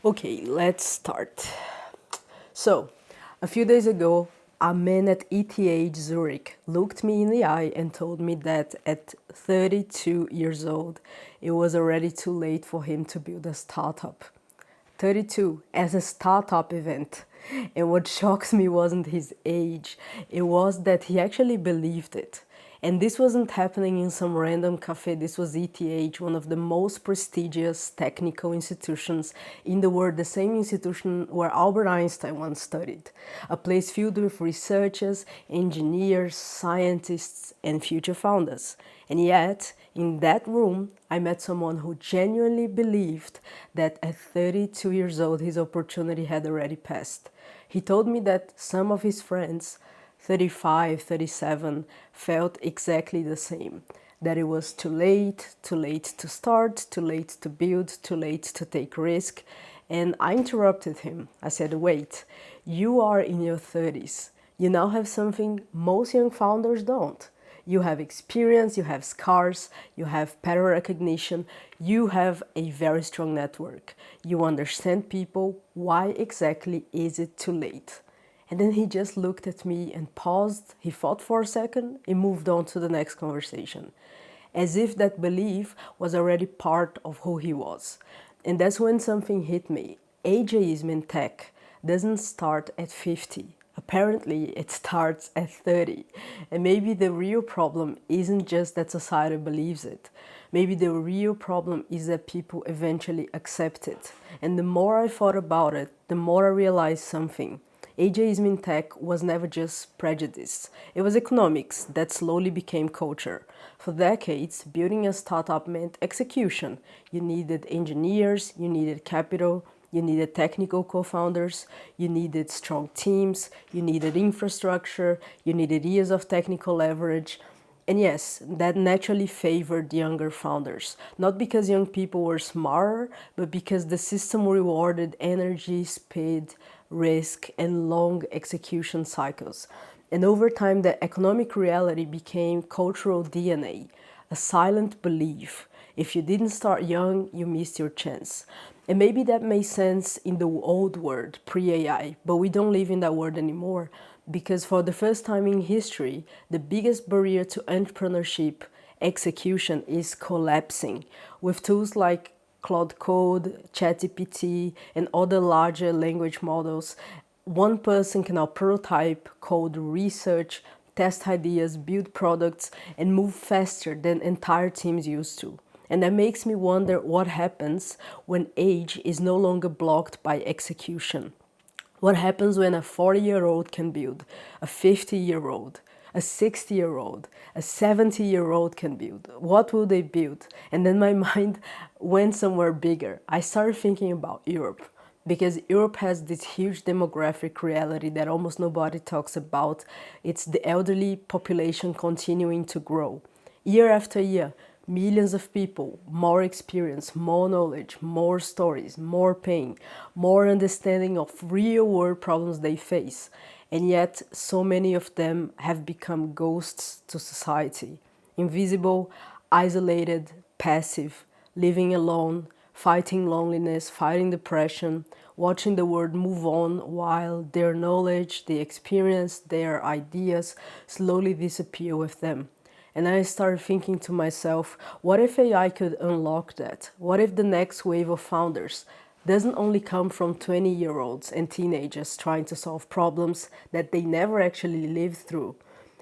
Okay, let's start. So, a few days ago, a man at ETH Zurich looked me in the eye and told me that at 32 years old, it was already too late for him to build a startup. 32 as a startup event. And what shocks me wasn't his age, it was that he actually believed it. And this wasn't happening in some random cafe, this was ETH, one of the most prestigious technical institutions in the world, the same institution where Albert Einstein once studied. A place filled with researchers, engineers, scientists, and future founders. And yet, in that room, I met someone who genuinely believed that at 32 years old, his opportunity had already passed. He told me that some of his friends, 35, 37, felt exactly the same. That it was too late to start, too late to build, too late to take risk. And I interrupted him. I said, wait, you are in your 30s. You now have something most young founders don't. You have experience, you have scars, you have pattern recognition, you have a very strong network. You understand people. Why exactly is it too late? And then he just looked at me and paused. He thought for a second and moved on to the next conversation, as if that belief was already part of who he was. And that's when something hit me. Ageism in tech doesn't start at 50. Apparently, it starts at 30. And maybe the real problem isn't just that society believes it. Maybe the real problem is that people eventually accept it. And the more I thought about it, the more I realized something. Ageism in tech was never just prejudice. It was economics that slowly became culture. For decades, building a startup meant execution. You needed engineers, you needed capital, you needed technical co-founders, you needed strong teams, you needed infrastructure, you needed years of technical leverage. And yes, that naturally favored younger founders, not because young people were smarter, but because the system rewarded energy, speed, risk, and long execution cycles. And over time, the economic reality became cultural DNA, a silent belief. If you didn't start young, you missed your chance. And maybe that made sense in the old world, pre-AI, but we don't live in that world anymore because for the first time in history, the biggest barrier to entrepreneurship execution is collapsing. With tools like Claude Code, ChatGPT, and other larger language models, one person can now prototype, code, research, test ideas, build products, and move faster than entire teams used to. And that makes me wonder what happens when age is no longer blocked by execution. What happens when a 40-year-old can build, a 50-year-old, a 60-year-old, a 70-year-old can build? What will they build? And then my mind went somewhere bigger. I started thinking about Europe because Europe has this huge demographic reality that almost nobody talks about. It's the elderly population continuing to grow. Year after year, millions of people, more experience, more knowledge, more stories, more pain, more understanding of real world problems they face. And yet, so many of them have become ghosts to society. Invisible, isolated, passive, living alone, fighting loneliness, fighting depression, watching the world move on while their knowledge, their experience, their ideas slowly disappear with them. And I started thinking to myself, what if AI could unlock that? What if the next wave of founders doesn't only come from 20-year-olds and teenagers trying to solve problems that they never actually lived through?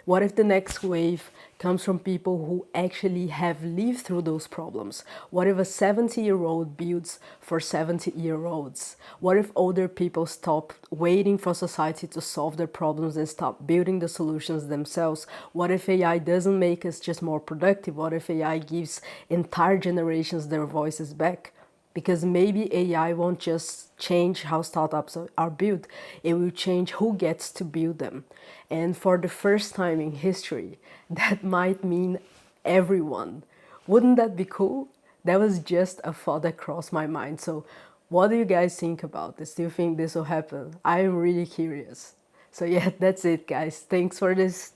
What if the next wave comes from people who actually have lived through those problems? What if a 70-year-old builds for 70-year-olds? What if older people stop waiting for society to solve their problems and stop building the solutions themselves? What if AI doesn't make us just more productive? What if AI gives entire generations their voices back? Because maybe AI won't just change how startups are built, it will change who gets to build them. And for the first time in history, that might mean everyone. Wouldn't that be cool? That was just a thought that crossed my mind. So what do you guys think about this? Do you think this will happen? I am really curious. So yeah, that's it guys. Thanks for this.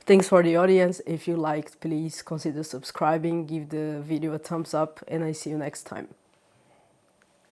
Thanks for the audience. If you liked, please consider subscribing, give the video a thumbs up, and I see you next time.